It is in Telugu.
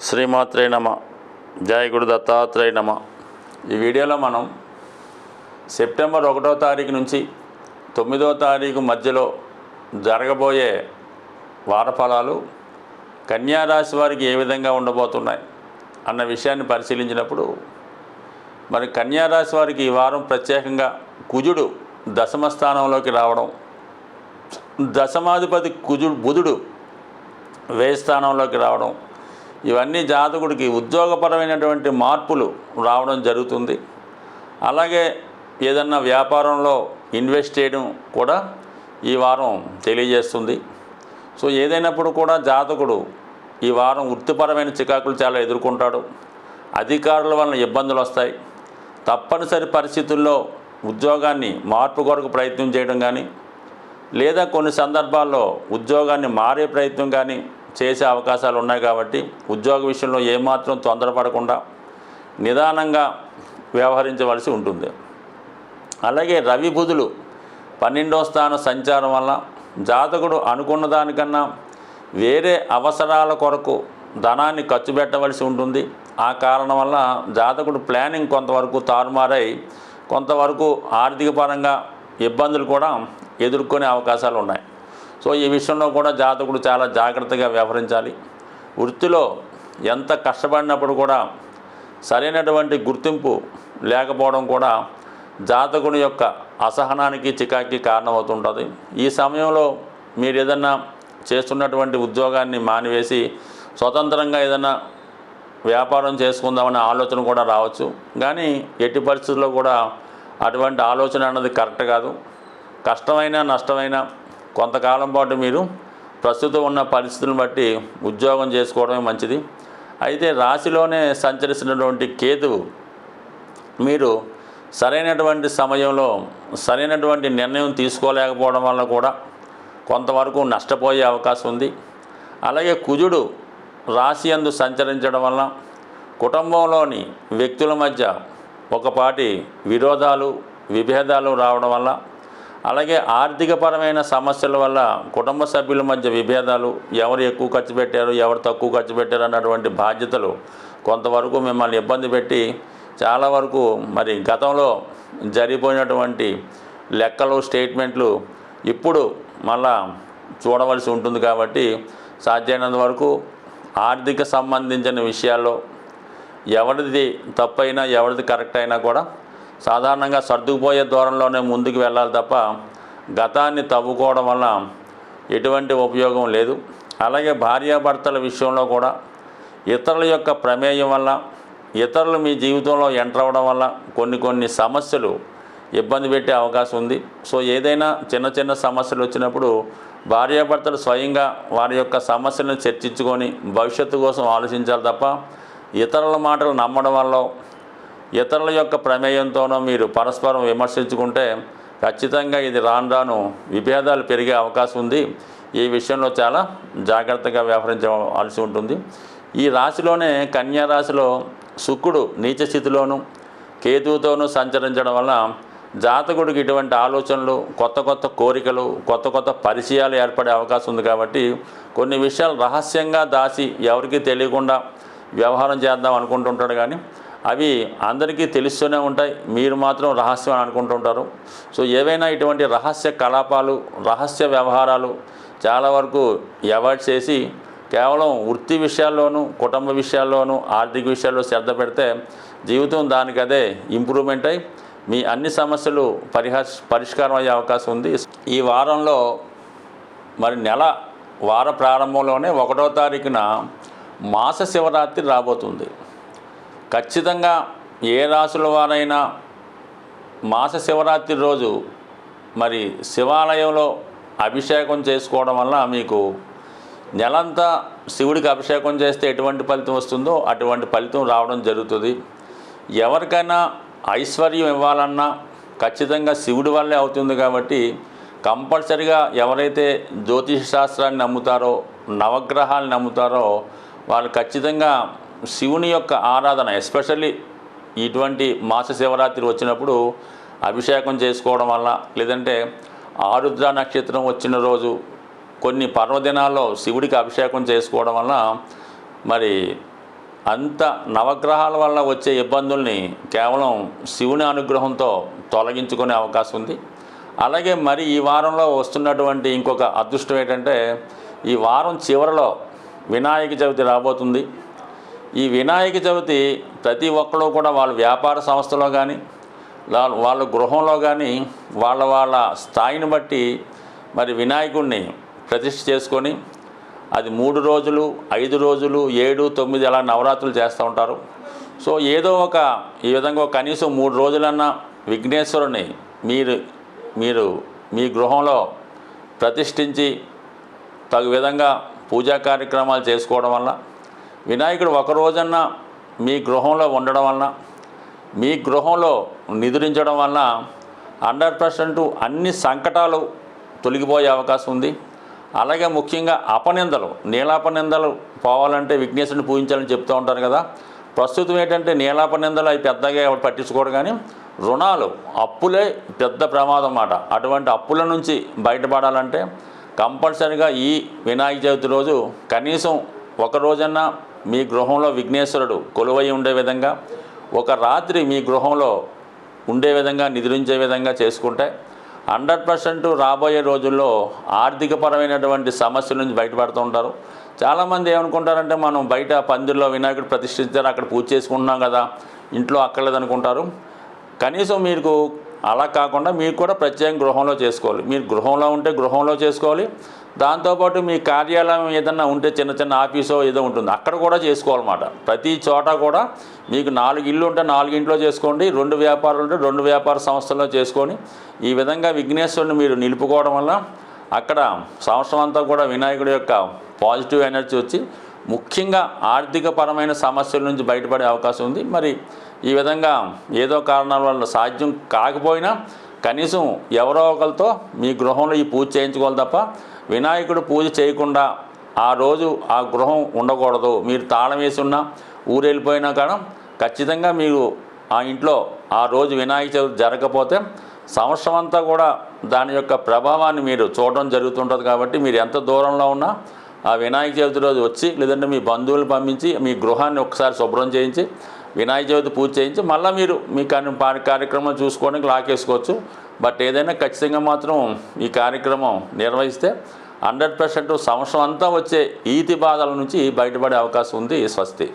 శ్రీమాత్రే నమ. జయ గురు దత్తాత్రేయ నమ. ఈ వీడియోలో మనం సెప్టెంబర్ 1వ తారీఖు నుంచి 9వ తారీఖు మధ్యలో జరగబోయే వారఫలాలు కన్యా రాశి వారికి ఏ విధంగా ఉండబోతున్నాయి అన్న విషయాన్ని పరిశీలించినప్పుడు మరి కన్యా రాశి వారికి ఈ వారం ప్రత్యేకంగా కుజుడు దశమ స్థానంలోకి రావడం, దశమాధిపతి బుధుడు వ్యయ స్థానంలోకి రావడం, ఇవన్నీ జాతకుడికి ఉద్యోగపరమైనటువంటి మార్పులు రావడం జరుగుతుంది. అలాగే ఏదన్నా వ్యాపారంలో ఇన్వెస్ట్ చేయడం కూడా ఈ వారం తెలియజేస్తుంది. సో ఏదైనప్పుడు కూడా జాతకుడు ఈ వారం వృత్తిపరమైన చికాకులు చాలా ఎదుర్కొంటాడు. అధికారుల వలన ఇబ్బందులు వస్తాయి. తప్పనిసరి పరిస్థితుల్లో ఉద్యోగాన్ని మార్పు కొరకు ప్రయత్నం చేయడం కానీ, లేదా కొన్ని సందర్భాల్లో ఉద్యోగాన్ని మారే ప్రయత్నం కానీ చేసే అవకాశాలు ఉన్నాయి. కాబట్టి ఉద్యోగ విషయంలో ఏమాత్రం తొందరపడకుండా నిదానంగా వ్యవహరించవలసి ఉంటుంది. అలాగే రవి బుధులు 12వ స్థాన సంచారం వల్ల జాతకుడు అనుకున్న దానికన్నా వేరే అవసరాల కొరకు ధనాన్ని ఖర్చు పెట్టవలసి ఉంటుంది. ఆ కారణం వల్ల జాతకుడు ప్లానింగ్ కొంతవరకు తారుమారై కొంతవరకు ఆర్థిక పరంగా ఇబ్బందులు కూడా ఎదుర్కొనే అవకాశాలు ఉన్నాయి. సో ఈ విషయంలో కూడా జాతకుడు చాలా జాగ్రత్తగా వ్యవహరించాలి. వృత్తిలో ఎంత కష్టపడినప్పుడు కూడా సరైనటువంటి గుర్తింపు లేకపోవడం కూడా జాతకుని యొక్క అసహనానికి చికాకి కారణమవుతుంటుంది. ఈ సమయంలో మీరు ఏదన్నా చేస్తున్నటువంటి ఉద్యోగాన్ని మానివేసి స్వతంత్రంగా ఏదన్నా వ్యాపారం చేసుకుందామనే ఆలోచన కూడా రావచ్చు. కానీ ఎట్టి పరిస్థితుల్లో కూడా అటువంటి ఆలోచన అన్నది కరెక్ట్ కాదు. కష్టమైన నష్టమైన కొంతకాలం పాటు మీరు ప్రస్తుతం ఉన్న పరిస్థితులను బట్టి ఉద్యోగం చేసుకోవడమే మంచిది. అయితే రాశిలోనే సంచరిస్తున్నటువంటి కేతువు మీరు సరైనటువంటి సమయంలో సరైనటువంటి నిర్ణయం తీసుకోలేకపోవడం వల్ల కూడా కొంతవరకు నష్టపోయే అవకాశం ఉంది. అలాగే కుజుడు రాశి యందు సంచరించడం వల్ల కుటుంబంలోని వ్యక్తుల మధ్య ఒకపాటి విరోధాలు విభేదాలు రావడం వల్ల, అలాగే ఆర్థికపరమైన సమస్యల వల్ల కుటుంబ సభ్యుల మధ్య విభేదాలు, ఎవరు ఎక్కువ ఖర్చు పెట్టారు ఎవరు తక్కువ ఖర్చు పెట్టారు అన్నటువంటి బాధ్యతలు కొంతవరకు మిమ్మల్ని ఇబ్బంది పెట్టి చాలా వరకు మరి గతంలో జరిగిపోయినటువంటి లెక్కలు స్టేట్మెంట్లు ఇప్పుడు మళ్ళా చూడవలసి ఉంటుంది. కాబట్టి సాధ్యమైనంత వరకు ఆర్థిక సంబంధించిన విషయాల్లో ఎవరిది తప్పైనా ఎవరిది కరెక్ట్ అయినా కూడా సాధారణంగా సర్దుకుపోయే దూరంలోనే ముందుకు వెళ్ళాలి తప్ప గతాన్ని తవ్వుకోవడం వల్ల ఎటువంటి ఉపయోగం లేదు. అలాగే భార్యాభర్తల విషయంలో కూడా ఇతరుల యొక్క ప్రమేయం వల్ల, ఇతరులు మీ జీవితంలో ఎంటర్ అవ్వడం వల్ల కొన్ని సమస్యలు ఇబ్బంది పెట్టే అవకాశం ఉంది. సో ఏదైనా చిన్న సమస్యలు వచ్చినప్పుడు భార్యాభర్తలు స్వయంగా వారి యొక్క సమస్యలను చర్చించుకొని భవిష్యత్తు కోసం ఆలోచించాలి తప్ప ఇతరుల మాటలు నమ్మడం వల్ల, ఇతరుల యొక్క ప్రమేయంతోనో మీరు పరస్పరం విమర్శించుకుంటే ఖచ్చితంగా ఇది రాను విభేదాలు పెరిగే అవకాశం ఉంది. ఈ విషయంలో చాలా జాగ్రత్తగా వ్యవహరించవలసి ఉంటుంది. ఈ రాశిలోనే కన్యా రాశిలో శుక్రుడు నీచ స్థితిలోను కేతువుతోనూ సంచరించడం వల్ల జాతకుడికి ఇటువంటి ఆలోచనలు, కొత్త కోరికలు, కొత్త పరిచయాలు ఏర్పడే అవకాశం ఉంది. కాబట్టి కొన్ని విషయాలు రహస్యంగా దాచి ఎవరికీ తెలియకుండా వ్యవహారం చేద్దాం అనుకుంటుంటాడు. కానీ అవి అందరికీ తెలుస్తూనే ఉంటాయి, మీరు మాత్రం రహస్యం అని అనుకుంటుంటారు. సో ఏవైనా ఇటువంటి రహస్య కలాపాలు, రహస్య వ్యవహారాలు చాలా వరకు అవాయిడ్ చేసి కేవలం వృత్తి విషయాల్లోనూ కుటుంబ విషయాల్లోనూ ఆర్థిక విషయాల్లో శ్రద్ధ పెడితే జీవితం దానికదే ఇంప్రూవ్మెంట్ అయ్యి మీ అన్ని సమస్యలు పరిష్కారం అయ్యే అవకాశం ఉంది. ఈ వారంలో మరి వార ప్రారంభంలోనే 1వ తారీఖున మాస శివరాత్రి రాబోతుంది. ఖచ్చితంగా ఏ రాశుల వారైనా మాస శివరాత్రి రోజు మరి శివాలయంలో అభిషేకం చేసుకోవడం వల్ల మీకు నెలంతా శివుడికి అభిషేకం చేస్తే ఎటువంటి ఫలితం వస్తుందో అటువంటి ఫలితం రావడం జరుగుతుంది. ఎవరికైనా ఐశ్వర్యం ఇవ్వాలన్నా ఖచ్చితంగా శివుడి వల్లే అవుతుంది. కాబట్టి కంపల్సరిగా ఎవరైతే జ్యోతిష శాస్త్రాన్ని నమ్ముతారో, నవగ్రహాలను నమ్ముతారో వాళ్ళు ఖచ్చితంగా శివుని యొక్క ఆరాధన, ఎస్పెషల్లీ ఇటువంటి మాస శివరాత్రి వచ్చినప్పుడు అభిషేకం చేసుకోవడం వల్ల, లేదంటే ఆరుద్ర నక్షత్రం వచ్చిన రోజు కొన్ని పర్వదినాల్లో శివుడికి అభిషేకం చేసుకోవడం వల్ల మరి అంత నవగ్రహాల వల్ల వచ్చే ఇబ్బందుల్ని కేవలం శివుని అనుగ్రహంతో తొలగించుకునే అవకాశం ఉంది. అలాగే మరి ఈ వారంలో వస్తున్నటువంటి ఇంకొక అదృష్టం ఏంటంటే, ఈ వారం చివరిలో వినాయక చవితి రాబోతుంది. ఈ వినాయక చవితి ప్రతి ఒక్కరు కూడా వాళ్ళ వ్యాపార సంస్థలో కానీ వాళ్ళ గృహంలో కానీ వాళ్ళ స్థాయిని బట్టి మరి వినాయకుడిని ప్రతిష్ఠ చేసుకొని అది 3 రోజులు, 5 రోజులు, 7, 9 అలా నవరాత్రులు చేస్తూ ఉంటారు. సో ఏదో ఒక ఈ విధంగా కనీసం 3 రోజులన్నా విఘ్నేశ్వరుని మీరు మీ గృహంలో ప్రతిష్ఠించి తగు విధంగా పూజా కార్యక్రమాలు చేసుకోవడం వల్ల, వినాయకుడు ఒక రోజన్నా మీ గృహంలో ఉండడం వలన, మీ గృహంలో నిద్రించడం వలన 100% అన్ని సంకటాలు తొలగిపోయే అవకాశం ఉంది. అలాగే ముఖ్యంగా అపనిందలు, నీలాపనిందలు పోవాలంటే విఘ్నేశ్వరుని పూజించాలని చెప్తూ ఉంటారు కదా. ప్రస్తుతం ఏంటంటే నీలాపనిందలు అవి పెద్దగా ఎవరు పట్టించుకోరు, కానీ రుణాలు, అప్పులే పెద్ద ప్రమాదం అన్నమాట. అటువంటి అప్పుల నుంచి బయటపడాలంటే కంపల్సరిగా ఈ వినాయక చవితి రోజు కనీసం ఒక రోజన్నా మీ గృహంలో విఘ్నేశ్వరుడు కొలువై ఉండే విధంగా, ఒక రాత్రి మీ గృహంలో ఉండే విధంగా, నిద్రించే విధంగా చేసుకుంటే 100% రాబోయే రోజుల్లో ఆర్థికపరమైనటువంటి సమస్యల నుంచి బయటపడుతూ ఉంటారు. చాలామంది ఏమనుకుంటారంటే, మనం బయట పందిరిలో వినాయకుడు ప్రతిష్ఠించారు, అక్కడ పూజ చేసుకుంటున్నాం కదా, ఇంట్లో అక్కర్లేదు అనుకుంటారు. కనీసం మీకు అలా కాకుండా మీరు కూడా ప్రత్యేక గృహంలో చేసుకోవాలి. మీరు గృహంలో ఉంటే గృహంలో చేసుకోవాలి. దాంతోపాటు మీ కార్యాలయం ఏదన్నా ఉంటే చిన్న ఆఫీసో ఏదో ఉంటుంది, అక్కడ కూడా చేసుకోవాలన్నమాట. ప్రతి చోట కూడా మీకు 4 ఇళ్ళు ఉంటే 4 ఇంట్లో చేసుకోండి, 2 వ్యాపారాలు ఉంటే 2 వ్యాపార సంస్థల్లో చేసుకొని ఈ విధంగా విఘ్నేశ్వరుని మీరు నిలుపుకోవడం వల్ల అక్కడ సంవత్సరం అంతా కూడా వినాయకుడి యొక్క పాజిటివ్ ఎనర్జీ వచ్చి ముఖ్యంగా ఆర్థికపరమైన సమస్యల నుంచి బయటపడే అవకాశం ఉంది. మరి ఈ విధంగా ఏదో కారణాల వల్ల సాధ్యం కాకపోయినా కనీసం ఎవరో ఒకరితో మీ గృహంలో ఈ పూజ చేయించుకోవాలి తప్ప వినాయకుడు పూజ చేయకుండా ఆ రోజు ఆ గృహం ఉండకూడదు. మీరు తాళం వేసి ఉన్నా, ఊరు వెళ్ళిపోయినా కానీ ఖచ్చితంగా మీరు ఆ ఇంట్లో ఆ రోజు వినాయక చవితి జరగకపోతే సంవత్సరం అంతా కూడా దాని యొక్క ప్రభావాన్ని మీరు చూడడం జరుగుతుంటుంది. కాబట్టి మీరు ఎంత దూరంలో ఉన్నా ఆ వినాయక చవితి రోజు వచ్చి, లేదంటే మీ బంధువులు పంపించి మీ గృహాన్ని ఒకసారి శుభ్రం చేయించి వినాయక చవితి పూజ చేయించి మళ్ళీ మీరు మీ కార్యక్రమం చూసుకోవడానికి లాకేసుకోవచ్చు. బట్ ఏదైనా ఖచ్చితంగా మాత్రం ఈ కార్యక్రమం నిర్వహిస్తే 100% సంవత్సరం అంతా వచ్చే ఈతి బాధల నుంచి బయటపడే అవకాశం ఉంది. స్వస్తి.